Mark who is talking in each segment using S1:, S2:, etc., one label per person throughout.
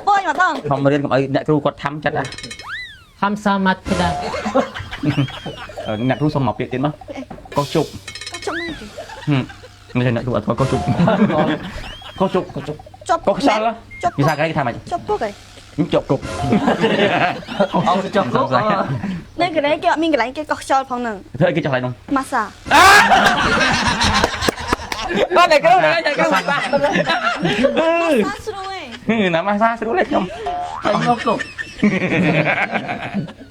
S1: bôi mà không
S2: không riêng ở nè ru quật thăm chắc à
S3: Ham sa mặt thế đó.
S2: ở nè ru xong mọc điện tiến mà có chụp
S1: có trong này kì
S2: người nè ru có chụp có chụp
S1: chọc
S2: có sao đó
S1: chọc
S2: như sao cái tham mày
S1: chọc bôi cái
S2: chụp cục
S3: Ông chọc lúc.
S1: nên cái đấy kia mình cái đấy kia có cho phòng nè
S2: thế cái cho lại không
S1: massage
S2: con này cái massage
S1: massage rồi
S2: nè massage xuống lên không
S3: Anh ngốc cục.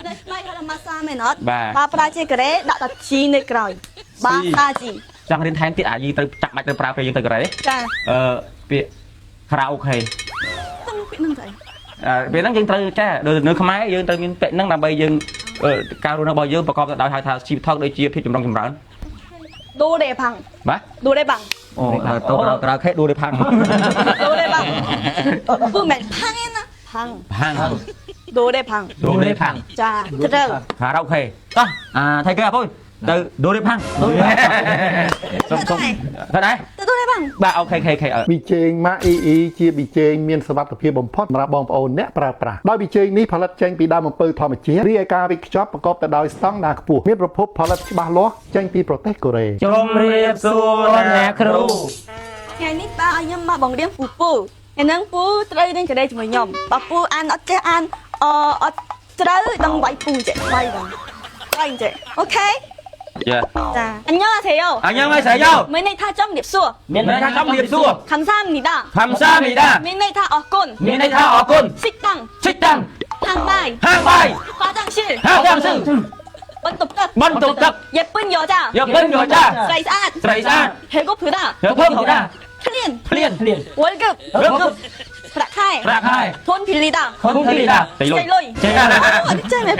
S1: đây mai là massage mày nó
S2: bà
S1: ba pra chơi cái đấy đã đặt chi này rồi massage gì
S2: chẳng đến tháng tiết à gì từ chặt mạch từ prao về từ cái đấy
S1: cha
S2: việc karaoke
S1: không biết năng vậy
S2: việc năng dân từ cha đời nước máy dân từ những bệnh năng làm bây dân cao luôn nó bao giờ bà con đào hai thà chịu thâu để chia phía chủng đông chủng rắn
S1: đô đề bằng
S2: má
S1: đô đề bằng
S2: tôi karaoke đua để phăng
S1: đô đề bằng不免 phăng ấy nè phăng
S2: phăng
S1: đô đề bằng
S2: đua để phăng
S1: cha thật rồi
S2: karaoke đó thay kia thôi từ đua để phăng thế đấy
S1: từ đô đề bằng
S2: bà ok ở
S4: ប៊ីចេងម៉ាអ៊ីអ៊ីជាប៊ីចេងមានសុវត្ថិភាពបំផុតសម្រាប់បងប្អូនអ្នកប្រើប្រាស់ដោយប៊ីចេងនេះផលិតចេញពីដើមអំពៅធម្មជាតិរីឯការវេចខ្ចប់ប្រកបទៅដោយស្តង់ដារខ្ពស់មានប្រភពផលិតច្បាស់លាស់ចេញពីប្រទេសកូរ៉េ
S2: ជុំរៀបសួរអ្នកគ្រូ
S1: ថ្ងៃនេះបើឲ្យខ្ញុំមកបង្រៀនពូថ្ងៃហ្នឹងពូត្រូវរៀនចរេជាមួយខ្ញុំបើពូអានអត់ចេះអានអត់ត្រូវដឹងវាយពូចេះវាយបងវាយចេះអូខេ
S2: dạ
S1: ចាអញ្ញសេយោ
S2: anh em ơi sợ nhau
S1: មានន័យថាចំរៀបសួរ
S2: miền này tha trong điệp xua
S1: ខំសាមនីដា
S2: tham gia mì đa
S1: មានន័យថាអរគុណ
S2: miền này tha ở côn
S1: សិកតាំង
S2: xích tăng
S1: ហាងបាយ
S2: hang bay
S1: ខ្វះតាំងស៊ី
S2: hang giang sư
S1: បន្ទប់ទឹក
S2: bắn tụ tập
S1: យេពិនយោចា
S2: giờ bên rồi cha
S1: ស្រីស្អាត
S2: sợi ra
S1: ហេកូភឺដា
S2: giờ thơm hậu đa
S1: ភ្លៀន
S2: liền liền
S1: វល់កឹប
S2: rớt cướp
S1: ប្រាក់ខែ
S2: rạc hai
S1: ធនភីលីដា
S2: không thấy đa chạy
S1: ចៃ
S2: lùi
S1: លុយ
S2: chạy ra
S1: អត់ចេះមែន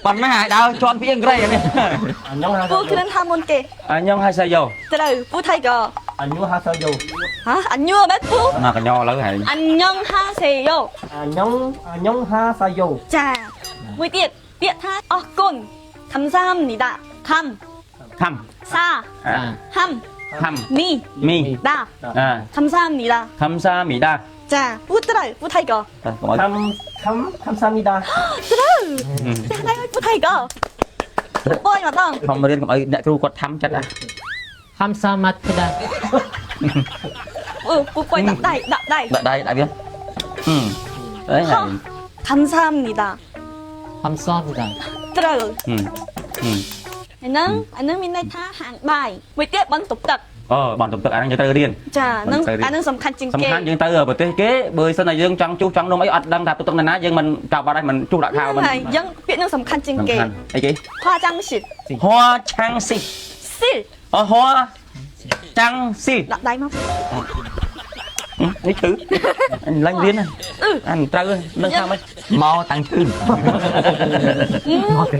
S2: bắn mấy hải đào tròn phía cái này
S3: អញ្ញងហា
S1: ពូគ្រាន់ថាមុនគេ
S2: anh em hay say dầu
S1: ត្រូវពូថៃក៏
S3: អញ្ញងហាសយោ
S1: ហ៎អញ្ញូមែនពូ
S2: mà cả nho lớn này
S1: អញ្ញងហាសេយោ
S3: អញ្ញងហាសយោ
S1: ចាមួយទៀតពាក្យថាអរគុណខំសាមនីដាខំ
S2: thăm
S1: សា ហំ
S2: thăm
S1: នី
S2: mi
S1: ដា ខំសាមនីដា
S2: tham gia mì đa
S1: ចាពូត្រូវពូថៃក៏
S3: ខំសាមីដា
S1: ត្រូវចាដៃពូថៃក៏បយមកដល់
S2: không riêng ở nè ru quật thăm chắc à
S3: Ham sa mặt thế đó.
S1: ពូបយដាក់ដៃ
S2: đây đại biết đấy này
S1: ខំសាមនីដា
S3: Ham sa thế đó.
S1: ត្រូវ
S2: ừ
S1: អាហ្នឹងមានន័យថាហាងបាយមួយទៀតបន្ទប់ទឹក
S2: bọn tụi anh cho tới điên
S1: ចាហ្នឹងអាហ្នឹងសំខាន់ជាង
S2: សំ
S1: គេ
S2: ខាន់យើងទៅប្រទេសគេបើសិនតែយើងចង់ជួសចង់នំអីអត់ដឹងថាទៅទឹកណាយើងមិនកាប់បាត់ហើយមិនជួសដាក់ខោមិន
S1: ហើយយើងពាក្យហ្នឹងសំខាន់ជាង
S2: សំ
S1: គេ
S2: ខាន់អីគេ
S1: ខ្វះចាំងស៊ី
S2: hoa trang si
S1: ស៊ីល
S2: hoa trang si
S1: ដាក់ដៃមក
S2: នេះគឺអញឡើងរៀនអញត្រូវនឹងថាមិនមកតាំងជឿន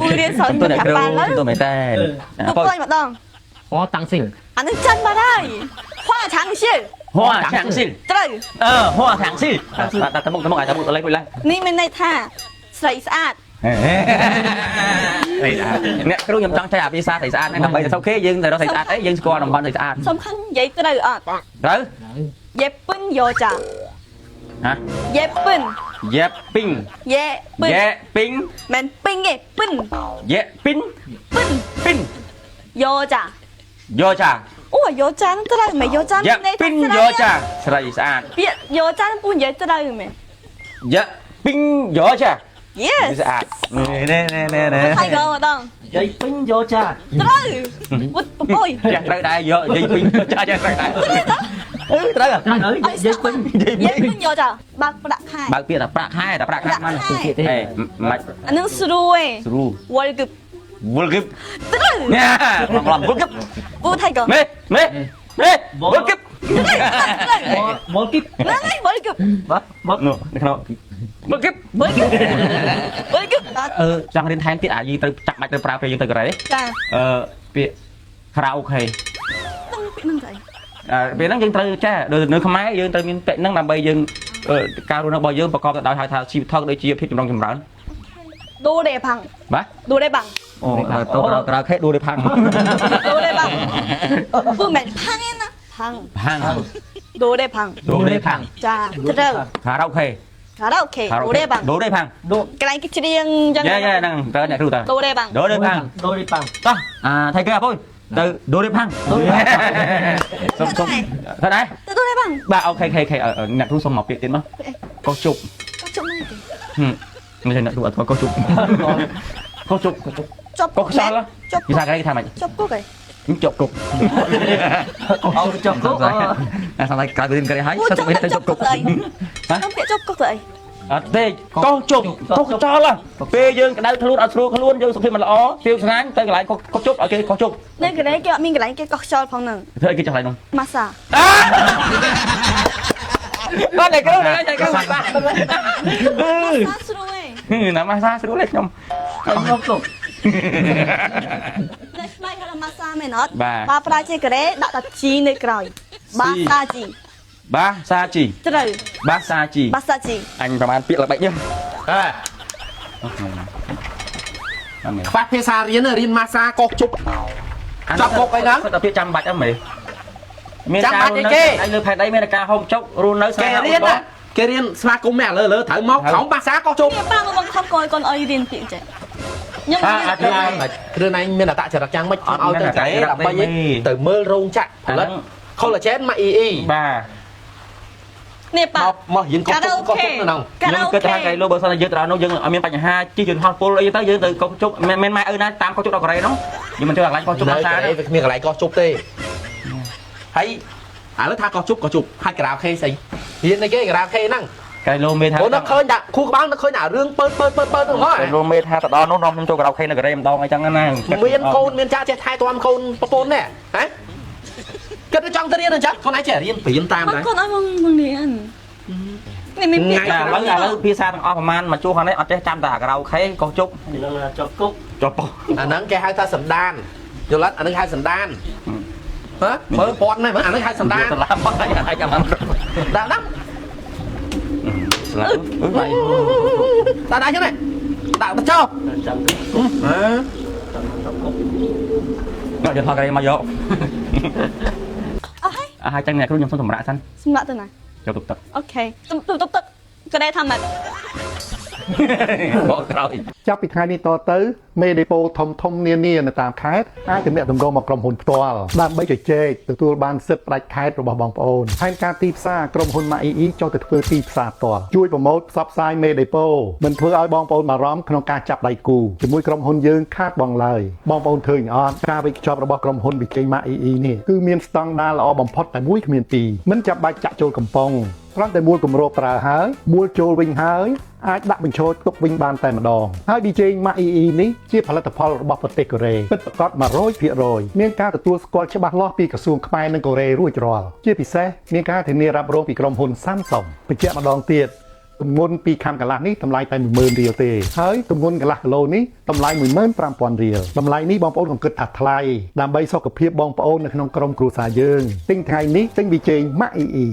S1: ពូរៀនសល់
S2: tôi
S1: តែ
S2: này
S1: បាន
S2: kêu
S1: ហើយ
S2: tôi mày ta
S1: ពូបយម្ដង
S3: Có tăng sinh.
S1: អាហ្នឹងចាន់បាត់ហើយខ្វះចាំងស៊ីល
S2: hoa trang si
S1: ត្រូវ
S2: hoa trang si taមុខអាយមុខលេខលេខ
S1: នេះមានន័យថាស្រីស្អាត
S2: អ្នកគ្រូខ្ញុំចង់ចែកអាភាសាស្រីស្អាតហ្នឹងដើម្បីទៅគេយើងទៅរកស្រីស្អាតអីយើងស្គាល់តំបន់ស្រីស្អាត
S1: សំខាន់និយាយត្រូវអត់
S2: ត្រូវ
S1: យេពិនយោចា
S2: ហ៎
S1: យេពិន
S2: យេពីង
S1: យេពិន
S2: យេពីង
S1: មិនពិងទេពិន
S2: យេពីង
S1: ពិន
S2: ពីង
S1: យោចា
S2: យោចា
S1: អូយោចាហ្នឹងត្រូវមែនយោចា
S2: យេពីងយោចាស្រីស្អាត
S1: ពាក្យយោចាហ្នឹងពូនិយាយត្រូវមែន
S2: យេពីងយោចា
S1: Yes
S2: ស្អាតនេះ
S1: ថៃក៏ម្ដង
S3: Dây pin vô cha.
S1: ត្រូវពុតពពុយ
S2: ចាស់ត្រូវដែរយកនិយាយពីងចាស់ត្រូវដែរត្រូវ
S3: Dây pin.
S1: យេពិនយោចាបើកប្រាក់ខែ
S2: បើកពាក្យថាប្រាក់ខែតែប្រាក់ខែមិនហេមិន
S1: អានឹងស្រួយ
S2: ស្រួល
S1: វល់គឹប
S2: វល់គឹប
S1: ត្រូវ
S2: ញ៉ាឡំវល់គឹប
S1: ពូថៃក៏
S2: មេវល់គឹប
S3: Một kíp.
S1: ហ្នឹងហើយវល់គឹប
S2: មកនោះនៅក្នុងវល់គឹប
S1: វល់គឹបវល់គឹប
S2: ចង់រៀនថែមទៀតអាយីទៅចាក់បាច់ទៅប្រើពេលយើងទៅកូរ៉េ
S1: ចា
S2: ពាក្យ karaoke
S1: ហ្នឹងពាក្យហ្នឹងទៅ
S2: ពេលហ្នឹងយើងត្រូវចេះដូចនៅខ្មែរយើងត្រូវមានពាក្យហ្នឹងដើម្បីយើងការរស់នៅរបស់យើងប្រកបទៅដោយហៅថាជីវធម៌ដូចជាភាពចម្រុងចម្រើន
S1: ដូដេផាំង
S2: បាទ
S1: ដូដេបាំង
S2: អូទៅ karaoke ដួលទេផាំង
S1: ដូដេបាំងពូមិនផាំងទេណាផ พัง
S2: ហាង
S1: ដូរទេផាំង
S2: ដូរទេផាំង
S1: ចាត្រូវ
S2: ខារ៉ាអូខេ
S1: ខារ៉ាអូខេដូរទេផាំង
S2: ដូរទេផាំង
S1: កន្លែងគេច្រៀងចឹង
S2: យ៉ាយ៉ាហ្នឹងតើអ្នកគ្រូតើ
S1: ដូរទេផាំង
S2: ដូរទេផាំង
S3: Đôi đi bằng.
S2: តោះថៃគេអពុយទៅដូរទេផាំង
S3: ដូរទេផាំង
S2: សុំថាដែរ
S1: ទៅដូរទេផាំង
S2: បាទអូខេអ្នកគ្រូសុំមកពាក្យទៀតមកកោះជប់
S1: ក៏ជុំមកទេ
S2: មិនใช่អ្នកគ្រូអត់កោះជប់កោះជប់
S1: ជប់
S2: កោះខ្យល់
S1: ជប់
S2: និយាយថាគេថាម៉េច
S1: ជប់គុកឯង
S2: ជប់គុក
S3: Ông cho cốt.
S2: សំឡេងក្រៅពីគេហើយសិតទៅជប់គុក
S1: អីខ្ញុំពាក្យជប់គុកទៅអី
S2: អត់ទេកោះជប់កោះខ្យល់ពេលយើងក្តៅខ្លួនអត់ស្រួលខ្លួនយើងសុខភាពមិនល្អពេលស្ងាញ់ទៅកន្លែងកោះជប់ឲ្យគេកោះជប់
S1: នៅកន្លែងគេអត់មានកន្លែងគេកោះខ្យល់ផងហ្នឹង
S2: ធ្វើឲ្យគេចង់កន្លែងនោះ
S1: ម៉ាសា
S2: បាទអ្នកគ្រូអ្នកគ្រូបាទ
S1: ម៉ាសាស្រួលឯង
S2: ណាមកសាស្រួលទេខ្ញុំ
S3: Ông nhóc cục.
S1: នៅស្បែកគាត់ម៉ាសាមែនអត់
S2: បាទ
S1: បើប្រើជាការ៉េដាក់តាជីនៅក្រោយបាសាជី
S2: បាសាជី
S1: ត្រូវ
S2: បាសាជី
S1: បាសាជី
S2: អញប្រហែលពាក្យល្បិចនេះ
S5: ខ្វះភាសារៀនម៉ាសាកោះជប់ ចាប់គុកអីហ្នឹង
S2: ទៅពាក្យចាំបាច់អត់មែនមាន
S5: ចាំ
S2: ការ
S5: បាច់អីគេ
S2: ឯលើផែនដីមានការហូបចុករស់នៅស្នេ
S5: គេ
S2: ហា
S5: រៀនណាគេរៀនស្វាគមន៍អ្នកលើត្រូវមកក្រោមភាសាកោះជប់
S1: នេះប៉ាមកបង្ខំកូនកូនអុយរៀនពាក្យចេះខ្ញុំ
S5: គ្រឿងឯងមានអតចរិតយ៉ាងម៉េចឲ្យទៅចែដើម្បីទៅមើលរោងចក្រផលិត collagen មក EE
S2: បាទ
S1: នេះប៉ា
S5: មកយើងកោះជប់កោះជប់នៅក្នុង
S2: ខ្ញុំគិតថាគេលោកបើសិនតែយើងទៅដល់នោះយើងអត់មានបញ្ហាជិះយន្តហោះពុលអីទៅយើងទៅកោះជប់មិនម៉ែឪណាតាមកោះជប់ដល់កូរ៉េនោះយើងមិនទៅកន្លែងកោះជប់
S5: នៅ
S2: ភាសា
S5: កន្លែងវាគ្មានកន្លែងកោះជប់ទេហើយឥឡូវថាកោះជប់ហើយការ៉ាអូខេស្អីរៀនអីគេការ៉ាអូខេហ្នឹង
S2: គេលោកមេថា
S5: អូនឹកឃើញដាក់គូក្បាលនឹកឃើញដាក់រឿងពើហ្នឹងហ៎
S2: គេលោកមេថាទៅដល់នោះនាំខ្ញុំចូលការ៉ាអូខេនៅកូរ៉េម្ដងអីចឹងណា
S5: មានកូនមានចាស់ចេះថែទាំកូនប្រពន្ធណែហ៎គិតទៅចង់ទៅរៀនអញ្ចឹងខ្លួនឯងចេះរៀនតាមដែរ
S1: កូនអុយមករៀននេះមានពាក្យ
S2: ឥឡូវភាសាទាំងអស់ប្រហែលមកជួខាងនេះអត់ចេះចាំតែការ៉ាអូខេកោះជប់
S3: Thì nó là cho cúc.
S2: ចប់
S5: អាហ្នឹងគេហៅថាសណ្ដានយល់អត់អាហ្នឹងហៅសណ្ដានហ៎មើលពាន់ហ្នឹងមើលអាហ្នឹងហៅសណ្ដាន
S2: ស្លាប់មកហើយចាំបាន
S5: ដាក់ដាក់
S2: ស្លាប់អឺបាយ
S5: ដាក់ដាក់ចឹងនេះដាក់ទៅចោល
S3: Chẳng cúc.
S5: ហ៎
S3: Cho cúc.
S2: មកយកថតកូរ៉េមកយក
S1: អស់ហើយ
S2: អស់ហើយចឹងអ្នកគ្រូខ្ញុំសុំសម្រាប់សិន
S1: សម្រាប់ទៅណា
S2: យកទុកទឹក
S1: អូខេទុកក៏ដែរថាម៉េច
S2: បកក្រោយ
S4: ចាប់ពីថ្ងៃនេះតទៅមេដេប៉ូធំនានានៅតាមខេត្តអាចទំនាក់ទំនងមកក្រុមហ៊ុនផ្ទាល់ដើម្បីជជែកទទួលបានសិទ្ធិផ្ដាច់ខេត្តរបស់បងប្អូនហើយការទីផ្សារក្រុមហ៊ុន MAEE ចូលទៅធ្វើទីផ្សារផ្ទាល់ជួយប្រម៉ូទផ្សព្វផ្សាយមេដេប៉ូមិនធ្វើឲ្យបងប្អូនបារម្ភក្នុងការចាប់ដៃគូជាមួយក្រុមហ៊ុនយើងខាតបងឡើយបងប្អូនឃើញអត់ការវិច្ចប់របស់ក្រុមហ៊ុនវិជ័យ MAEE នេះគឺមានស្តង់ដារល្អបំផុតតែមួយគ្មានពីរមិនចាំបាច់ចាក់ចូលកំប៉ុងគ្រាន់តែមួលគម្របប្រើហើយមួលចូលវិញហើយអាចដាក់បញ្ចូលទុកវិញបានតែម្ដងហើយ DJ MAEE នេះជាផលិតផលរបស់ប្រទេសកូរ៉េពិតប្រាកដ 100% មានការទទួលស្គាល់ច្បាស់លាស់ពីក្រសួងខ្មែរនិងកូរ៉េរួចរាល់ជាពិសេសមានការធានារ៉ាប់រងពីក្រុមហ៊ុន Samsung បញ្ជាក់ម្ដងទៀតទម្ងន់2ខាំកន្លះនេះតម្លៃតែ 10000 រៀលទេហើយទម្ងន់កន្លះគីឡូនេះតម្លៃ 15000 រៀលតម្លៃនេះបងប្អូនកុំគិតថាថ្លៃដើម្បីសុខភាពបងប្អូននៅក្នុងក្រុមគ្រួសារយើងទិញថ្ងៃនេះទិញវិជ័យ MAEE